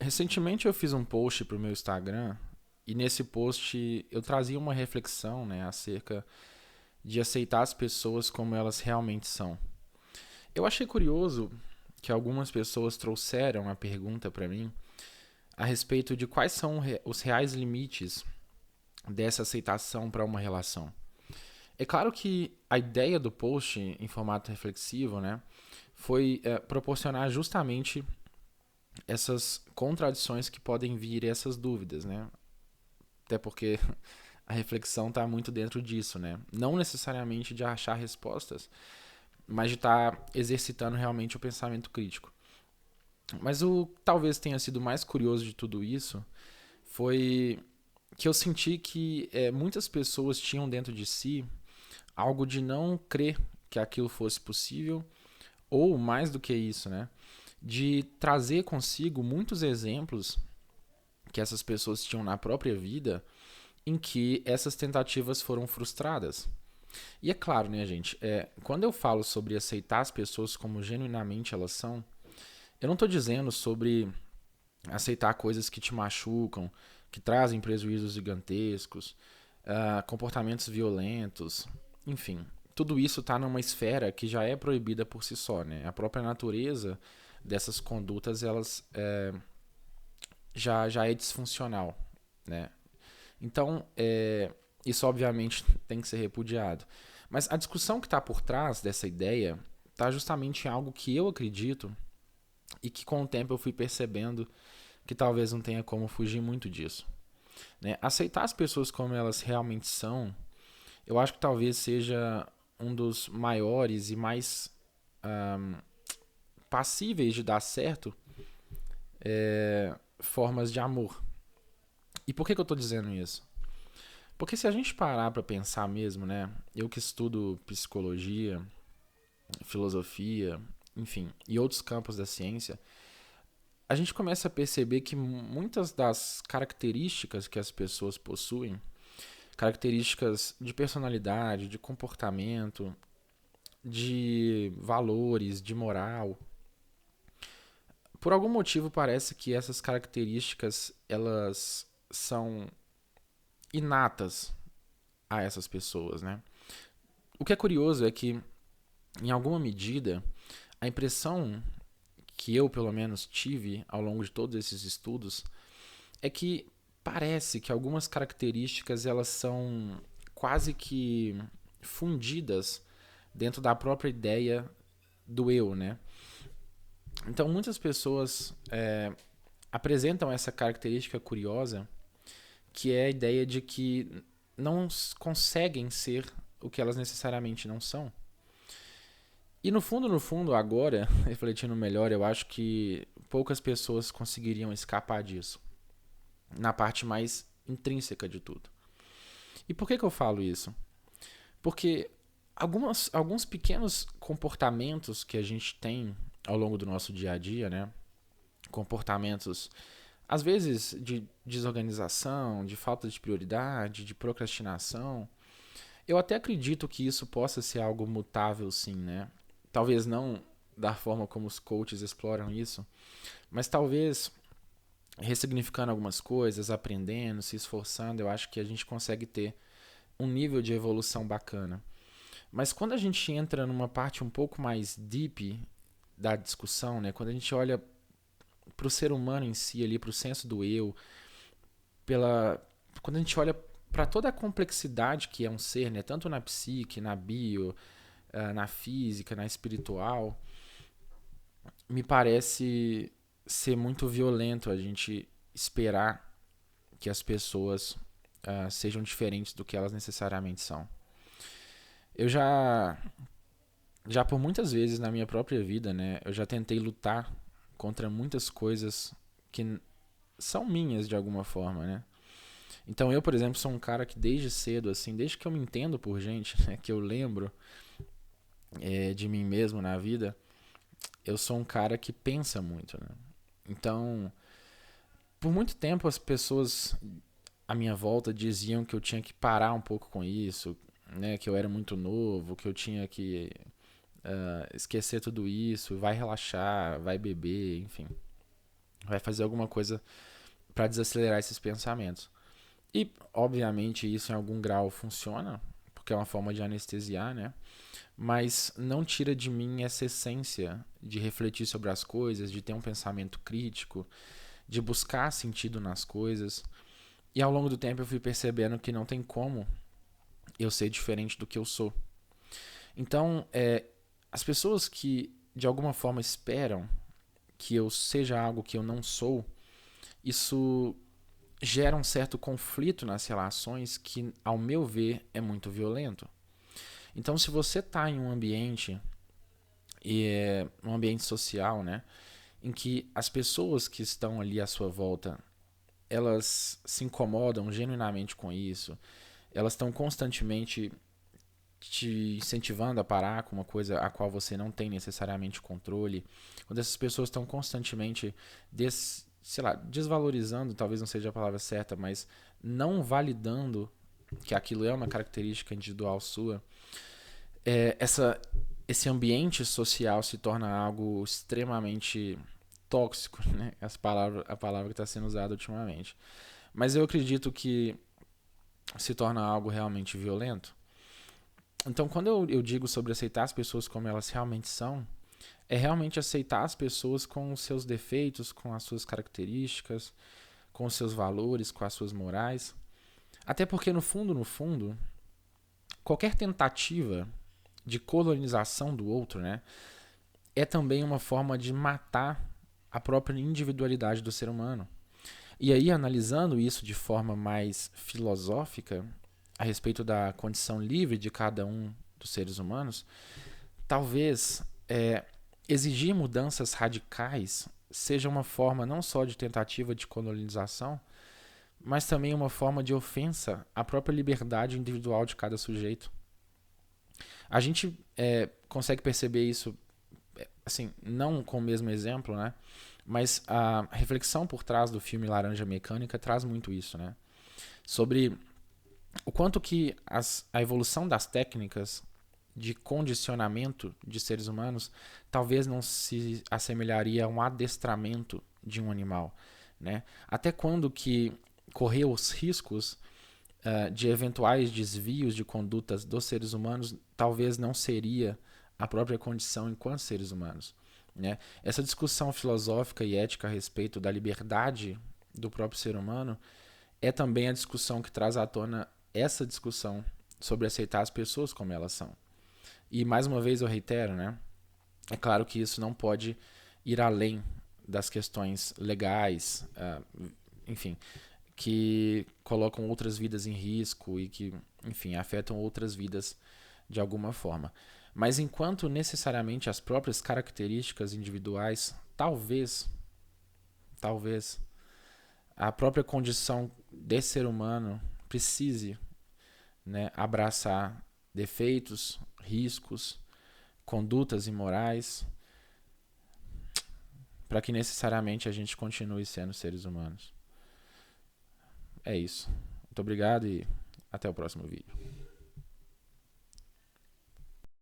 Recentemente eu fiz um post pro meu Instagram e nesse post eu trazia uma reflexão, né, acerca de aceitar as pessoas como elas realmente são. Eu achei curioso que algumas pessoas trouxeram a pergunta para mim a respeito de quais são os reais limites dessa aceitação para uma relação. É claro que a ideia do post em formato reflexivo, né, foi proporcionar justamente essas contradições que podem vir, essas dúvidas, né? Até porque a reflexão está muito dentro disso, né? Não necessariamente de achar respostas, mas de estar exercitando realmente o pensamento crítico. Mas o que talvez tenha sido mais curioso de tudo isso foi que eu senti que muitas pessoas tinham dentro de si algo de não crer que aquilo fosse possível, ou mais do que isso, né? De trazer consigo muitos exemplos que essas pessoas tinham na própria vida em que essas tentativas foram frustradas. E é claro, né, gente, quando eu falo sobre aceitar as pessoas como genuinamente elas são, eu não estou dizendo sobre aceitar coisas que te machucam, que trazem prejuízos gigantescos, comportamentos violentos, enfim. Tudo isso está numa esfera que já é proibida por si só, né? A própria natureza dessas condutas, elas já é disfuncional, né? Então, isso obviamente tem que ser repudiado. Mas a discussão que está por trás dessa ideia está justamente em algo que eu acredito e que com o tempo eu fui percebendo que talvez não tenha como fugir muito disso. Né? Aceitar as pessoas como elas realmente são, eu acho que talvez seja um dos maiores e mais passíveis de dar certo formas de amor. E por que eu estou dizendo isso? Porque se a gente parar para pensar mesmo, né? Eu que estudo psicologia, filosofia, enfim, e outros campos da ciência, a gente começa a perceber que muitas das características que as pessoas possuem, características de personalidade, de comportamento, de valores, de moral, por algum motivo parece que essas características elas são inatas a essas pessoas, né? O que é curioso é que, em alguma medida, a impressão que eu, pelo menos, tive ao longo de todos esses estudos é que parece que algumas características elas são quase que fundidas dentro da própria ideia do eu, né? Então, muitas pessoas apresentam essa característica curiosa, que é a ideia de que não conseguem ser o que elas necessariamente não são. E no fundo, agora, refletindo melhor, eu acho que poucas pessoas conseguiriam escapar disso, na parte mais intrínseca de tudo. E por que eu falo isso? Porque alguns pequenos comportamentos que a gente tem ao longo do nosso dia a dia, né? Comportamentos, às vezes, de desorganização, de falta de prioridade, de procrastinação. Eu até acredito que isso possa ser algo mutável, sim, né? Talvez não da forma como os coaches exploram isso, mas talvez ressignificando algumas coisas, aprendendo, se esforçando, eu acho que a gente consegue ter um nível de evolução bacana. Mas quando a gente entra numa parte um pouco mais deep da discussão, né, quando a gente olha para o ser humano em si, ali, para o senso do eu, pela, quando a gente olha para toda a complexidade que é um ser, né, tanto na psique, na bio, na física, na espiritual, me parece ser muito violento a gente esperar que as pessoas sejam diferentes do que elas necessariamente são. Eu já por muitas vezes na minha própria vida, né, eu já tentei lutar contra muitas coisas que são minhas de alguma forma, né? Então eu, por exemplo, sou um cara que desde cedo, assim, desde que eu me entendo por gente, né, que eu lembro de mim mesmo na vida, eu sou um cara que pensa muito, né? Então, por muito tempo as pessoas à minha volta diziam que eu tinha que parar um pouco com isso, né? Que eu era muito novo, que eu tinha que esquecer tudo isso, vai relaxar, vai beber, enfim. vai fazer alguma coisa para desacelerar esses pensamentos. E, obviamente, isso em algum grau funciona, porque é uma forma de anestesiar, né? Mas não tira de mim essa essência de refletir sobre as coisas, de ter um pensamento crítico, de buscar sentido nas coisas. E ao longo do tempo eu fui percebendo que não tem como eu ser diferente do que eu sou. Então, as pessoas que de alguma forma esperam que eu seja algo que eu não sou, isso gera um certo conflito nas relações que, ao meu ver, é muito violento. Então, se você está em um ambiente, um ambiente social, né, em que as pessoas que estão ali à sua volta, elas se incomodam genuinamente com isso, elas estão constantemente te incentivando a parar com uma coisa a qual você não tem necessariamente controle, quando essas pessoas estão constantemente desvalorizando, talvez não seja a palavra certa, mas não validando que aquilo é uma característica individual sua, esse ambiente social se torna algo extremamente tóxico, né? A palavra que está sendo usada ultimamente. Mas eu acredito que se torna algo realmente violento. Então, quando eu digo sobre aceitar as pessoas como elas realmente são, é realmente aceitar as pessoas com os seus defeitos, com as suas características, com os seus valores, com as suas morais. Até porque, no fundo, qualquer tentativa de colonização do outro, né, é também uma forma de matar a própria individualidade do ser humano. E aí, analisando isso de forma mais filosófica, a respeito da condição livre de cada um dos seres humanos, talvez exigir mudanças radicais seja uma forma não só de tentativa de colonização, mas também uma forma de ofensa à própria liberdade individual de cada sujeito. A gente consegue perceber isso, assim, não com o mesmo exemplo, né? Mas a reflexão por trás do filme Laranja Mecânica traz muito isso, né? Sobre o quanto que a evolução das técnicas de condicionamento de seres humanos talvez não se assemelharia a um adestramento de um animal, né? Até quando que correr os riscos de eventuais desvios de condutas dos seres humanos talvez não seria a própria condição enquanto seres humanos, né? Essa discussão filosófica e ética a respeito da liberdade do próprio ser humano é também a discussão que traz à tona essa discussão sobre aceitar as pessoas como elas são. E mais uma vez eu reitero, né? É claro que isso não pode ir além das questões legais, enfim, que colocam outras vidas em risco e que, enfim, afetam outras vidas de alguma forma. Mas enquanto necessariamente as próprias características individuais, talvez a própria condição desse ser humano precise, né, abraçar defeitos, riscos, condutas imorais, para que necessariamente a gente continue sendo seres humanos. É isso. Muito obrigado e até o próximo vídeo.